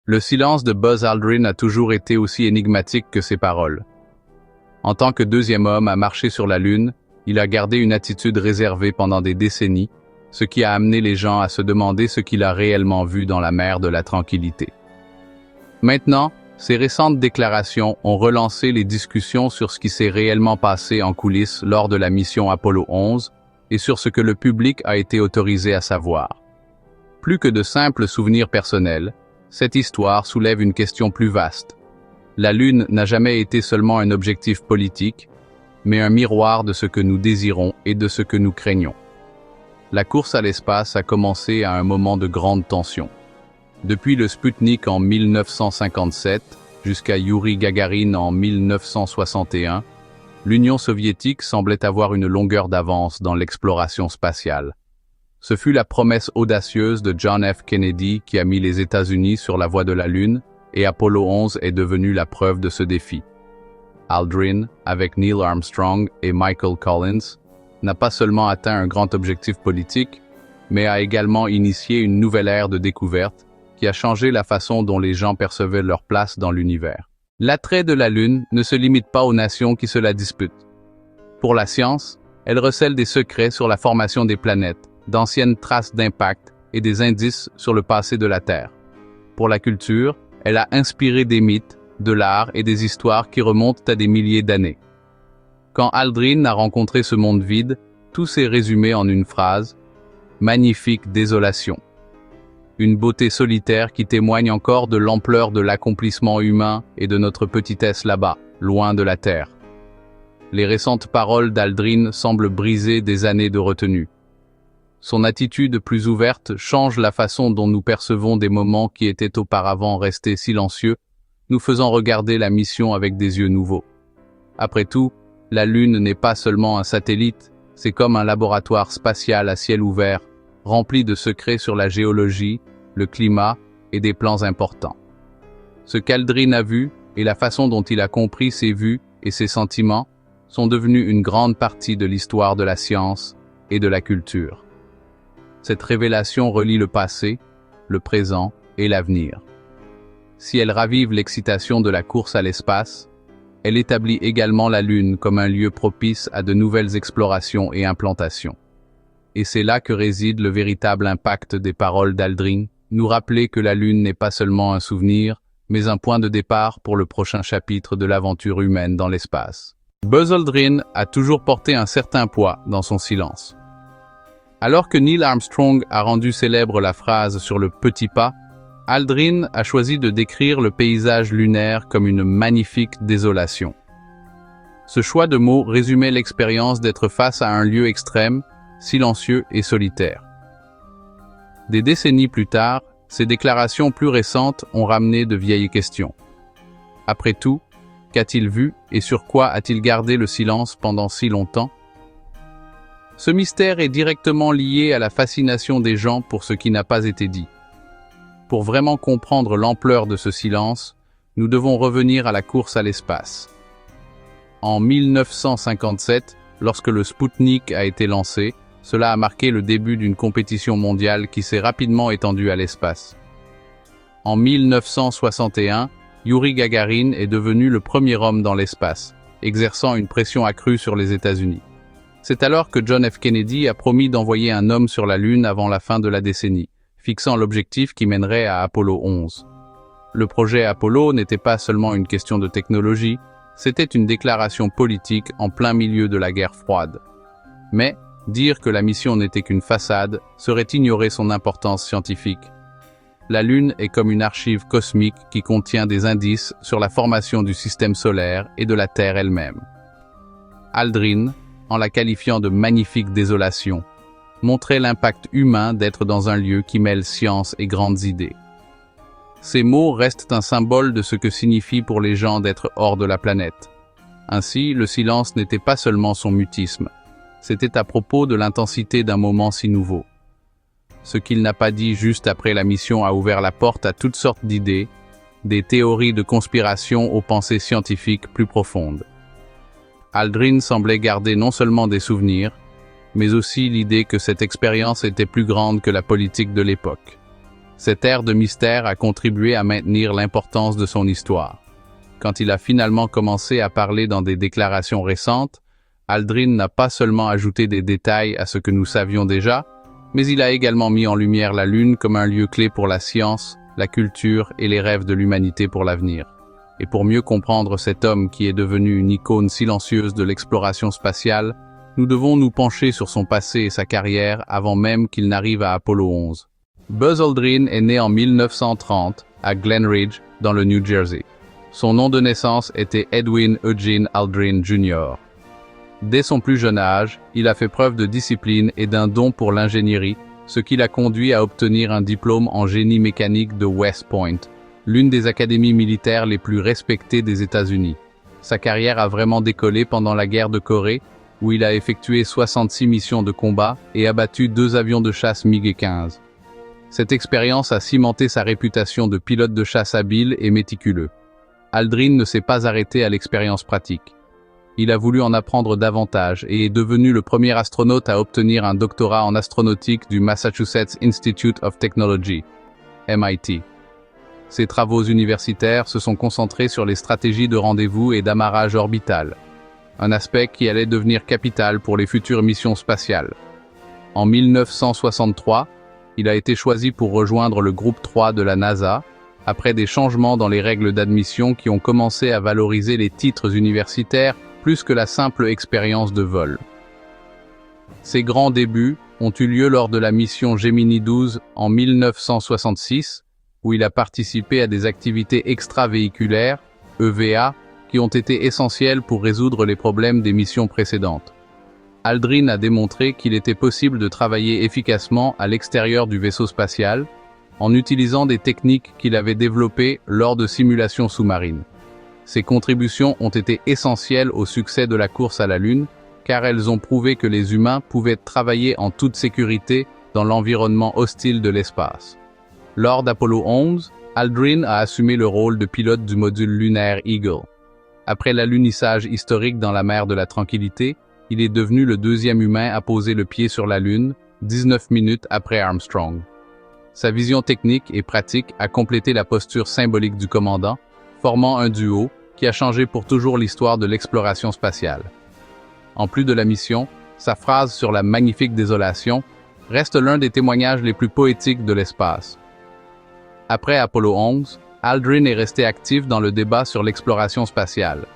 Le silence de Buzz Aldrin a toujours été aussi énigmatique que ses paroles. En tant que deuxième homme à marcher sur la Lune, il a gardé une attitude réservée pendant des décennies, ce qui a amené les gens à se demander ce qu'il a réellement vu dans la mer de la tranquillité. Maintenant, ces récentes déclarations ont relancé les discussions sur ce qui s'est réellement passé en coulisses lors de la mission Apollo 11 et sur ce que le public a été autorisé à savoir. Plus que de simples souvenirs personnels, cette histoire soulève une question plus vaste. La Lune n'a jamais été seulement un objectif politique, mais un miroir de ce que nous désirons et de ce que nous craignons. La course à l'espace a commencé à un moment de grande tension. Depuis le Sputnik en 1957 jusqu'à Youri Gagarin en 1961, l'Union soviétique semblait avoir une longueur d'avance dans l'exploration spatiale. Ce fut la promesse audacieuse de John F. Kennedy qui a mis les États-Unis sur la voie de la Lune, et Apollo 11 est devenu la preuve de ce défi. Aldrin, avec Neil Armstrong et Michael Collins, n'a pas seulement atteint un grand objectif politique, mais a également initié une nouvelle ère de découverte qui a changé la façon dont les gens percevaient leur place dans l'univers. L'attrait de la Lune ne se limite pas aux nations qui se la disputent. Pour la science, elle recèle des secrets sur la formation des planètes, d'anciennes traces d'impact et des indices sur le passé de la Terre. Pour la culture, elle a inspiré des mythes, de l'art et des histoires qui remontent à des milliers d'années. Quand Aldrin a rencontré ce monde vide, tout s'est résumé en une phrase : magnifique désolation. Une beauté solitaire qui témoigne encore de l'ampleur de l'accomplissement humain et de notre petitesse là-bas, loin de la Terre. Les récentes paroles d'Aldrin semblent briser des années de retenue. Son attitude plus ouverte change la façon dont nous percevons des moments qui étaient auparavant restés silencieux, nous faisant regarder la mission avec des yeux nouveaux. Après tout, la Lune n'est pas seulement un satellite, c'est comme un laboratoire spatial à ciel ouvert, rempli de secrets sur la géologie, le climat et des plans importants. Ce qu'Aldrin a vu et la façon dont il a compris ses vues et ses sentiments sont devenus une grande partie de l'histoire de la science et de la culture. Cette révélation relie le passé, le présent et l'avenir. Si elle ravive l'excitation de la course à l'espace, elle établit également la Lune comme un lieu propice à de nouvelles explorations et implantations. Et c'est là que réside le véritable impact des paroles d'Aldrin, nous rappeler que la Lune n'est pas seulement un souvenir, mais un point de départ pour le prochain chapitre de l'aventure humaine dans l'espace. Buzz Aldrin a toujours porté un certain poids dans son silence. Alors que Neil Armstrong a rendu célèbre la phrase sur le petit pas, Aldrin a choisi de décrire le paysage lunaire comme une magnifique désolation. Ce choix de mots résumait l'expérience d'être face à un lieu extrême, silencieux et solitaire. Des décennies plus tard, ces déclarations plus récentes ont ramené de vieilles questions. Après tout, qu'a-t-il vu et sur quoi a-t-il gardé le silence pendant si longtemps ? Ce mystère est directement lié à la fascination des gens pour ce qui n'a pas été dit. Pour vraiment comprendre l'ampleur de ce silence, nous devons revenir à la course à l'espace. En 1957, lorsque le Sputnik a été lancé, cela a marqué le début d'une compétition mondiale qui s'est rapidement étendue à l'espace. En 1961, Youri Gagarin est devenu le premier homme dans l'espace, exerçant une pression accrue sur les États-Unis. C'est alors que John F. Kennedy a promis d'envoyer un homme sur la Lune avant la fin de la décennie, fixant l'objectif qui mènerait à Apollo 11. Le projet Apollo n'était pas seulement une question de technologie, c'était une déclaration politique en plein milieu de la guerre froide. Mais, dire que la mission n'était qu'une façade serait ignorer son importance scientifique. La Lune est comme une archive cosmique qui contient des indices sur la formation du système solaire et de la Terre elle-même. Aldrin, en la qualifiant de magnifique désolation, montrait l'impact humain d'être dans un lieu qui mêle science et grandes idées. Ces mots restent un symbole de ce que signifie pour les gens d'être hors de la planète. Ainsi, le silence n'était pas seulement son mutisme, c'était à propos de l'intensité d'un moment si nouveau. Ce qu'il n'a pas dit juste après la mission a ouvert la porte à toutes sortes d'idées, des théories de conspiration aux pensées scientifiques plus profondes. Aldrin semblait garder non seulement des souvenirs, mais aussi l'idée que cette expérience était plus grande que la politique de l'époque. Cet air de mystère a contribué à maintenir l'importance de son histoire. Quand il a finalement commencé à parler dans des déclarations récentes, Aldrin n'a pas seulement ajouté des détails à ce que nous savions déjà, mais il a également mis en lumière la Lune comme un lieu clé pour la science, la culture et les rêves de l'humanité pour l'avenir. Et pour mieux comprendre cet homme qui est devenu une icône silencieuse de l'exploration spatiale, nous devons nous pencher sur son passé et sa carrière avant même qu'il n'arrive à Apollo 11. Buzz Aldrin est né en 1930 à Glen Ridge, dans le New Jersey. Son nom de naissance était Edwin Eugene Aldrin Jr. Dès son plus jeune âge, il a fait preuve de discipline et d'un don pour l'ingénierie, ce qui l'a conduit à obtenir un diplôme en génie mécanique de West Point, l'une des académies militaires les plus respectées des États-Unis. Sa carrière a vraiment décollé pendant la guerre de Corée, où il a effectué 66 missions de combat et abattu 2 avions de chasse MiG-15. Cette expérience a cimenté sa réputation de pilote de chasse habile et méticuleux. Aldrin ne s'est pas arrêté à l'expérience pratique. Il a voulu en apprendre davantage et est devenu le premier astronaute à obtenir un doctorat en astronautique du Massachusetts Institute of Technology, MIT. Ses travaux universitaires se sont concentrés sur les stratégies de rendez-vous et d'amarrage orbital, un aspect qui allait devenir capital pour les futures missions spatiales. En 1963, il a été choisi pour rejoindre le groupe 3 de la NASA, après des changements dans les règles d'admission qui ont commencé à valoriser les titres universitaires plus que la simple expérience de vol. Ses grands débuts ont eu lieu lors de la mission Gemini 12 en 1966, où il a participé à des activités extravéhiculaires, EVA, qui ont été essentielles pour résoudre les problèmes des missions précédentes. Aldrin a démontré qu'il était possible de travailler efficacement à l'extérieur du vaisseau spatial, en utilisant des techniques qu'il avait développées lors de simulations sous-marines. Ses contributions ont été essentielles au succès de la course à la Lune, car elles ont prouvé que les humains pouvaient travailler en toute sécurité dans l'environnement hostile de l'espace. Lors d'Apollo 11, Aldrin a assumé le rôle de pilote du module lunaire Eagle. Après l'alunissage historique dans la mer de la Tranquillité, il est devenu le 2e humain à poser le pied sur la Lune, 19 minutes après Armstrong. Sa vision technique et pratique a complété la posture symbolique du commandant, formant un duo qui a changé pour toujours l'histoire de l'exploration spatiale. En plus de la mission, sa phrase sur la magnifique désolation reste l'un des témoignages les plus poétiques de l'espace. Après Apollo 11, Aldrin est resté actif dans le débat sur l'exploration spatiale.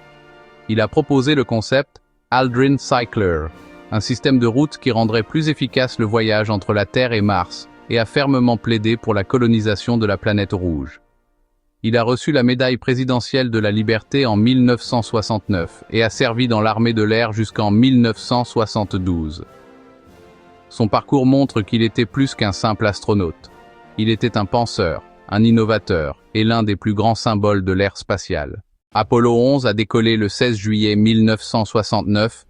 Il a proposé le concept Aldrin Cycler, un système de route qui rendrait plus efficace le voyage entre la Terre et Mars, et a fermement plaidé pour la colonisation de la planète rouge. Il a reçu la médaille présidentielle de la liberté en 1969 et a servi dans l'armée de l'air jusqu'en 1972. Son parcours montre qu'il était plus qu'un simple astronaute. Il était un penseur, un innovateur et l'un des plus grands symboles de l'ère spatiale. Apollo 11 a décollé le 16 juillet 1969,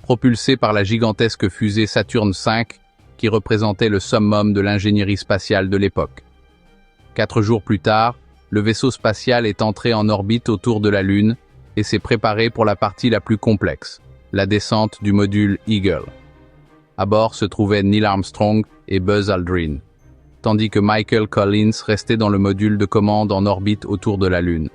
propulsé par la gigantesque fusée Saturn V, qui représentait le summum de l'ingénierie spatiale de l'époque. 4 jours plus tard, le vaisseau spatial est entré en orbite autour de la Lune et s'est préparé pour la partie la plus complexe, la descente du module Eagle. À bord se trouvaient Neil Armstrong et Buzz Aldrin, tandis que Michael Collins restait dans le module de commande en orbite autour de la Lune.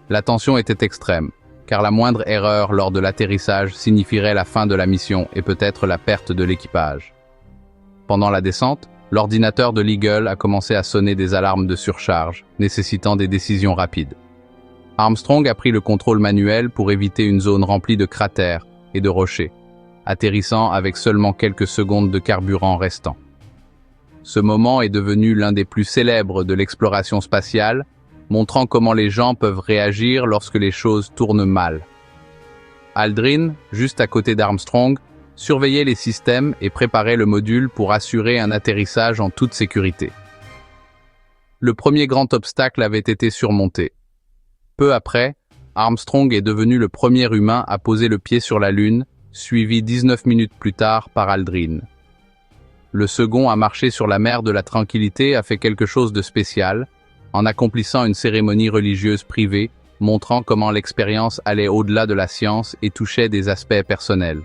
La tension était extrême, car la moindre erreur lors de l'atterrissage signifierait la fin de la mission et peut-être la perte de l'équipage. Pendant la descente, l'ordinateur de l'Eagle a commencé à sonner des alarmes de surcharge, nécessitant des décisions rapides. Armstrong a pris le contrôle manuel pour éviter une zone remplie de cratères et de rochers, atterrissant avec seulement quelques secondes de carburant restant. Ce moment est devenu l'un des plus célèbres de l'exploration spatiale, montrant comment les gens peuvent réagir lorsque les choses tournent mal. Aldrin, juste à côté d'Armstrong, surveillait les systèmes et préparait le module pour assurer un atterrissage en toute sécurité. Le premier grand obstacle avait été surmonté. Peu après, Armstrong est devenu le premier humain à poser le pied sur la Lune, suivi 19 minutes plus tard par Aldrin. Le second à marcher sur la mer de la Tranquillité a fait quelque chose de spécial, en accomplissant une cérémonie religieuse privée, montrant comment l'expérience allait au-delà de la science et touchait des aspects personnels.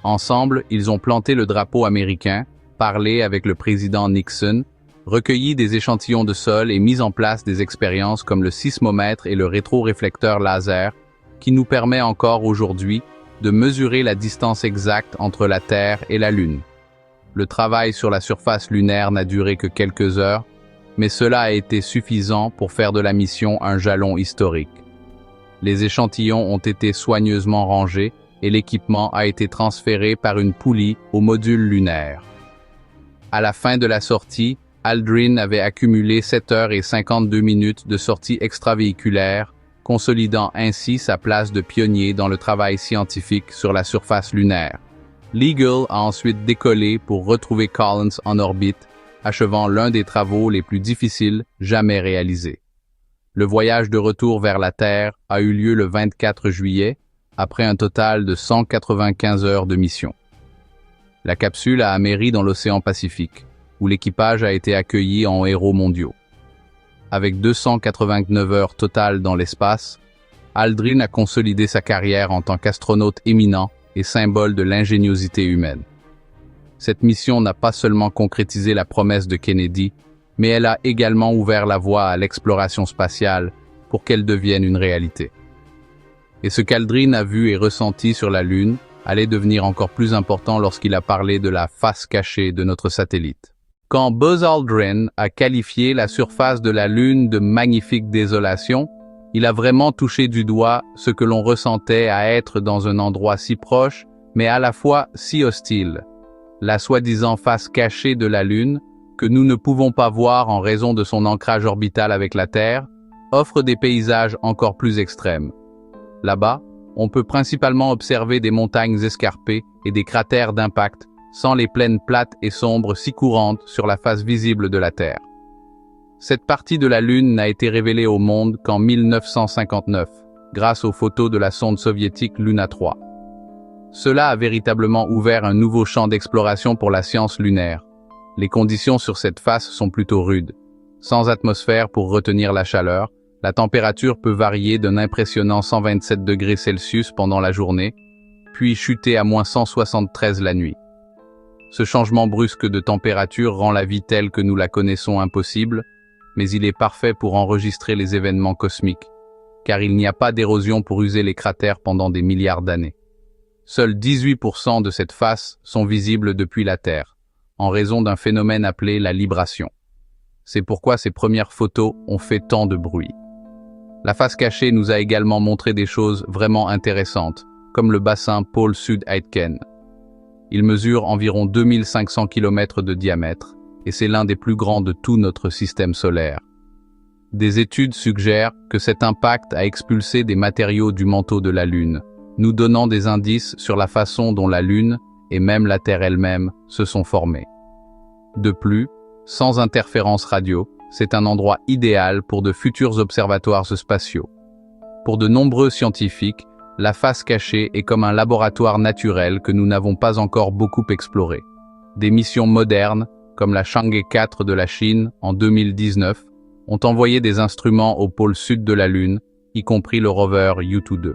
Ensemble, ils ont planté le drapeau américain, parlé avec le président Nixon recueilli des échantillons de sol et mis en place des expériences comme le sismomètre et le rétroréflecteur laser, qui nous permet encore aujourd'hui de mesurer la distance exacte entre la Terre et la Lune. Le travail sur la surface lunaire n'a duré que quelques heures, mais cela a été suffisant pour faire de la mission un jalon historique. Les échantillons ont été soigneusement rangés et l'équipement a été transféré par une poulie au module lunaire. À la fin de la sortie, Aldrin avait accumulé 7 heures et 52 minutes de sortie extravéhiculaire, consolidant ainsi sa place de pionnier dans le travail scientifique sur la surface lunaire. l'Eagle a ensuite décollé pour retrouver Collins en orbite, achevant l'un des travaux les plus difficiles jamais réalisés. Le voyage de retour vers la Terre a eu lieu le 24 juillet, après un total de 195 heures de mission. La capsule a améri dans l'océan Pacifique, où l'équipage a été accueilli en héros mondiaux. Avec 289 heures totales dans l'espace, Aldrin a consolidé sa carrière en tant qu'astronaute éminent et symbole de l'ingéniosité humaine. Cette mission n'a pas seulement concrétisé la promesse de Kennedy, mais elle a également ouvert la voie à l'exploration spatiale pour qu'elle devienne une réalité. Et ce qu'Aldrin a vu et ressenti sur la Lune allait devenir encore plus important lorsqu'il a parlé de la face cachée de notre satellite. Quand Buzz Aldrin a qualifié la surface de la Lune de magnifique désolation, il a vraiment touché du doigt ce que l'on ressentait à être dans un endroit si proche, mais à la fois si hostile. La soi-disant face cachée de la Lune, que nous ne pouvons pas voir en raison de son ancrage orbital avec la Terre, offre des paysages encore plus extrêmes. Là-bas, on peut principalement observer des montagnes escarpées et des cratères d'impact, sans les plaines plates et sombres si courantes sur la face visible de la Terre. Cette partie de la Lune n'a été révélée au monde qu'en 1959, grâce aux photos de la sonde soviétique Luna 3. Cela a véritablement ouvert un nouveau champ d'exploration pour la science lunaire. Les conditions sur cette face sont plutôt rudes. Sans atmosphère pour retenir la chaleur, la température peut varier d'un impressionnant 127 degrés Celsius pendant la journée, puis chuter à moins 173 la nuit. Ce changement brusque de température rend la vie telle que nous la connaissons impossible, mais il est parfait pour enregistrer les événements cosmiques, car il n'y a pas d'érosion pour user les cratères pendant des milliards d'années. Seuls 18% de cette face sont visibles depuis la Terre, en raison d'un phénomène appelé la libration. C'est pourquoi ces premières photos ont fait tant de bruit. La face cachée nous a également montré des choses vraiment intéressantes, comme le bassin pôle Sud-Aitken. Il mesure environ 2500 km de diamètre, et c'est l'un des plus grands de tout notre système solaire. Des études suggèrent que cet impact a expulsé des matériaux du manteau de la Lune, nous donnant des indices sur la façon dont la Lune, et même la Terre elle-même, se sont formées. De plus, sans interférence radio, c'est un endroit idéal pour de futurs observatoires spatiaux. Pour de nombreux scientifiques, la face cachée est comme un laboratoire naturel que nous n'avons pas encore beaucoup exploré. Des missions modernes, comme la Chang'e 4 de la Chine en 2019, ont envoyé des instruments au pôle sud de la Lune, y compris le rover Yutu-2.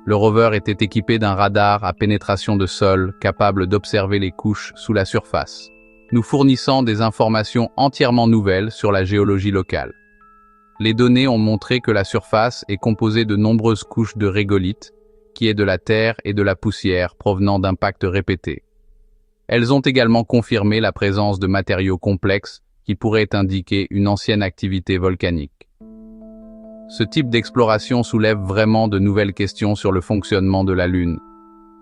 Le rover était équipé d'un radar à pénétration de sol capable d'observer les couches sous la surface, nous fournissant des informations entièrement nouvelles sur la géologie locale. Les données ont montré que la surface est composée de nombreuses couches de régolithes, qui est de la terre et de la poussière provenant d'impacts répétés. Elles ont également confirmé la présence de matériaux complexes qui pourraient indiquer une ancienne activité volcanique. Ce type d'exploration soulève vraiment de nouvelles questions sur le fonctionnement de la Lune.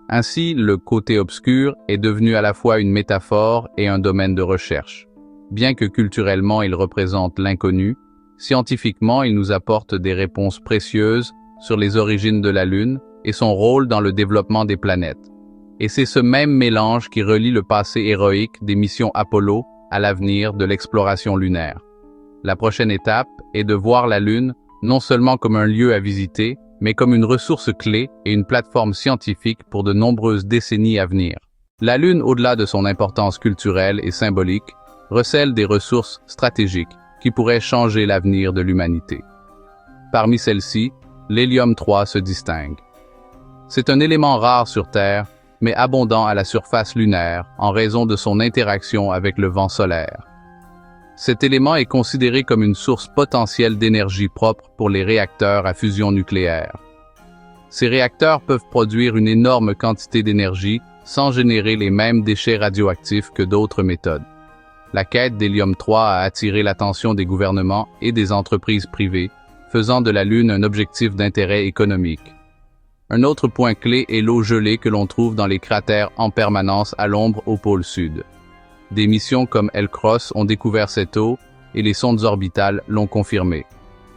Ainsi, le côté obscur est devenu à la fois une métaphore et un domaine de recherche. Bien que culturellement il représente l'inconnu, scientifiquement il nous apporte des réponses précieuses sur les origines de la Lune et son rôle dans le développement des planètes. Et c'est ce même mélange qui relie le passé héroïque des missions Apollo à l'avenir de l'exploration lunaire. La prochaine étape est de voir la Lune non seulement comme un lieu à visiter, mais comme une ressource clé et une plateforme scientifique pour de nombreuses décennies à venir. La Lune, au-delà de son importance culturelle et symbolique, recèle des ressources stratégiques qui pourraient changer l'avenir de l'humanité. Parmi celles-ci, l'hélium-3 se distingue. C'est un élément rare sur Terre, mais abondant à la surface lunaire en raison de son interaction avec le vent solaire. Cet élément est considéré comme une source potentielle d'énergie propre pour les réacteurs à fusion nucléaire. Ces réacteurs peuvent produire une énorme quantité d'énergie sans générer les mêmes déchets radioactifs que d'autres méthodes. La quête d'hélium-3 a attiré l'attention des gouvernements et des entreprises privées, faisant de la Lune un objectif d'intérêt économique. Un autre point clé est l'eau gelée que l'on trouve dans les cratères en permanence à l'ombre au pôle sud. Des missions comme L-Cross ont découvert cette eau et les sondes orbitales l'ont confirmé.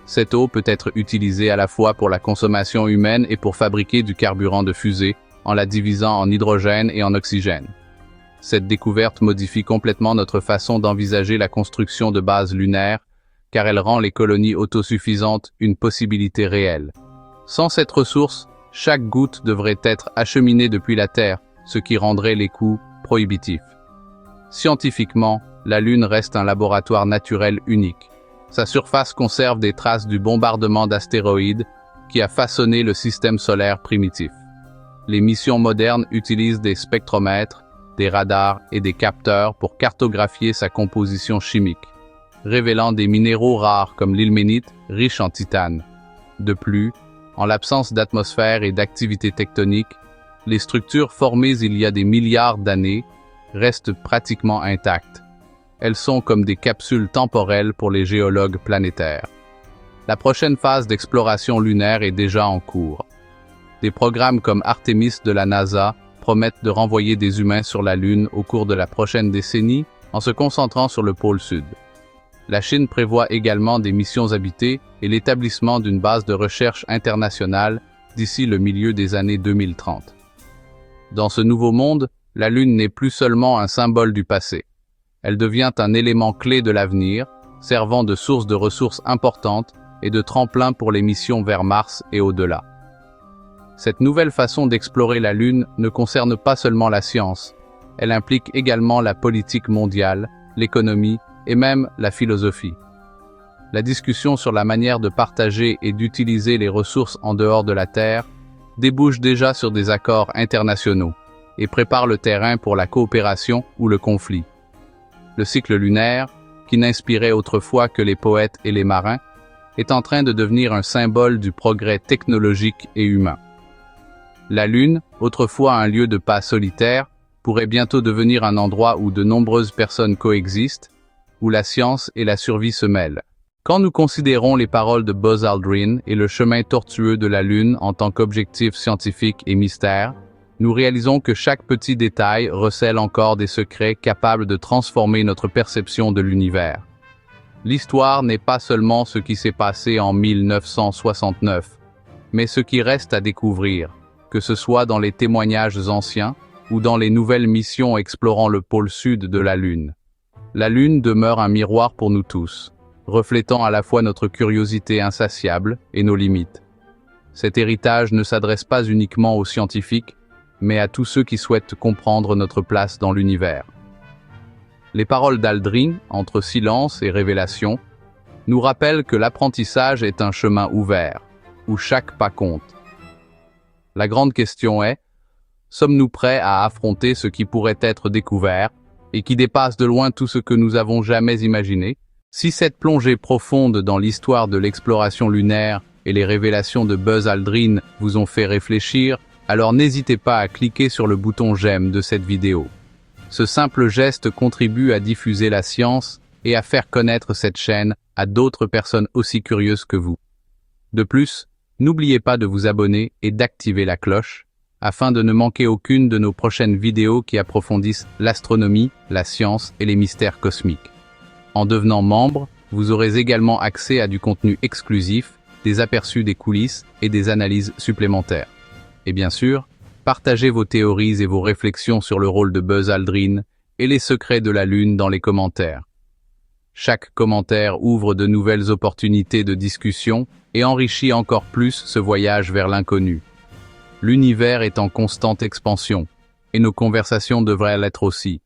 Cette eau peut être utilisée à la fois pour la consommation humaine et pour fabriquer du carburant de fusée en la divisant en hydrogène et en oxygène. Cette découverte modifie complètement notre façon d'envisager la construction de bases lunaires car elle rend les colonies autosuffisantes une possibilité réelle. Sans cette ressource, chaque goutte devrait être acheminée depuis la Terre, ce qui rendrait les coûts prohibitifs. Scientifiquement, la Lune reste un laboratoire naturel unique. Sa surface conserve des traces du bombardement d'astéroïdes qui a façonné le système solaire primitif. Les missions modernes utilisent des spectromètres, des radars et des capteurs pour cartographier sa composition chimique, révélant des minéraux rares comme l'ilménite, riche en titane. De plus, en l'absence d'atmosphère et d'activité tectonique, les structures formées il y a des milliards d'années restent pratiquement intactes. Elles sont comme des capsules temporelles pour les géologues planétaires. La prochaine phase d'exploration lunaire est déjà en cours. Des programmes comme Artemis de la NASA promettent de renvoyer des humains sur la Lune au cours de la prochaine décennie en se concentrant sur le pôle sud. La Chine prévoit également des missions habitées et l'établissement d'une base de recherche internationale d'ici le milieu des années 2030. Dans ce nouveau monde, la Lune n'est plus seulement un symbole du passé. Elle devient un élément clé de l'avenir, servant de source de ressources importantes et de tremplin pour les missions vers Mars et au-delà. Cette nouvelle façon d'explorer la Lune ne concerne pas seulement la science, elle implique également la politique mondiale, l'économie et même la philosophie. La discussion sur la manière de partager et d'utiliser les ressources en dehors de la Terre débouche déjà sur des accords internationaux et prépare le terrain pour la coopération ou le conflit. Le cycle lunaire, qui n'inspirait autrefois que les poètes et les marins, est en train de devenir un symbole du progrès technologique et humain. La Lune, autrefois un lieu de pas solitaire, pourrait bientôt devenir un endroit où de nombreuses personnes coexistent, où la science et la survie se mêlent. Quand nous considérons les paroles de Buzz Aldrin et le chemin tortueux de la Lune en tant qu'objectif scientifique et mystère, nous réalisons que chaque petit détail recèle encore des secrets capables de transformer notre perception de l'univers. L'histoire n'est pas seulement ce qui s'est passé en 1969, mais ce qui reste à découvrir, que ce soit dans les témoignages anciens ou dans les nouvelles missions explorant le pôle sud de la Lune. La Lune demeure un miroir pour nous tous, reflétant à la fois notre curiosité insatiable et nos limites. Cet héritage ne s'adresse pas uniquement aux scientifiques, mais à tous ceux qui souhaitent comprendre notre place dans l'univers. Les paroles d'Aldrin, entre silence et révélation, nous rappellent que l'apprentissage est un chemin ouvert, où chaque pas compte. La grande question est, sommes-nous prêts à affronter ce qui pourrait être découvert et qui dépasse de loin tout ce que nous avons jamais imaginé? Si cette plongée profonde dans l'histoire de l'exploration lunaire et les révélations de Buzz Aldrin vous ont fait réfléchir, alors n'hésitez pas à cliquer sur le bouton j'aime de cette vidéo. Ce simple geste contribue à diffuser la science et à faire connaître cette chaîne à d'autres personnes aussi curieuses que vous. De plus, n'oubliez pas de vous abonner et d'activer la cloche, afin de ne manquer aucune de nos prochaines vidéos qui approfondissent l'astronomie, la science et les mystères cosmiques. En devenant membre, vous aurez également accès à du contenu exclusif, des aperçus des coulisses et des analyses supplémentaires. Et bien sûr, partagez vos théories et vos réflexions sur le rôle de Buzz Aldrin et les secrets de la Lune dans les commentaires. Chaque commentaire ouvre de nouvelles opportunités de discussion et enrichit encore plus ce voyage vers l'inconnu. L'univers est en constante expansion, et nos conversations devraient l'être aussi.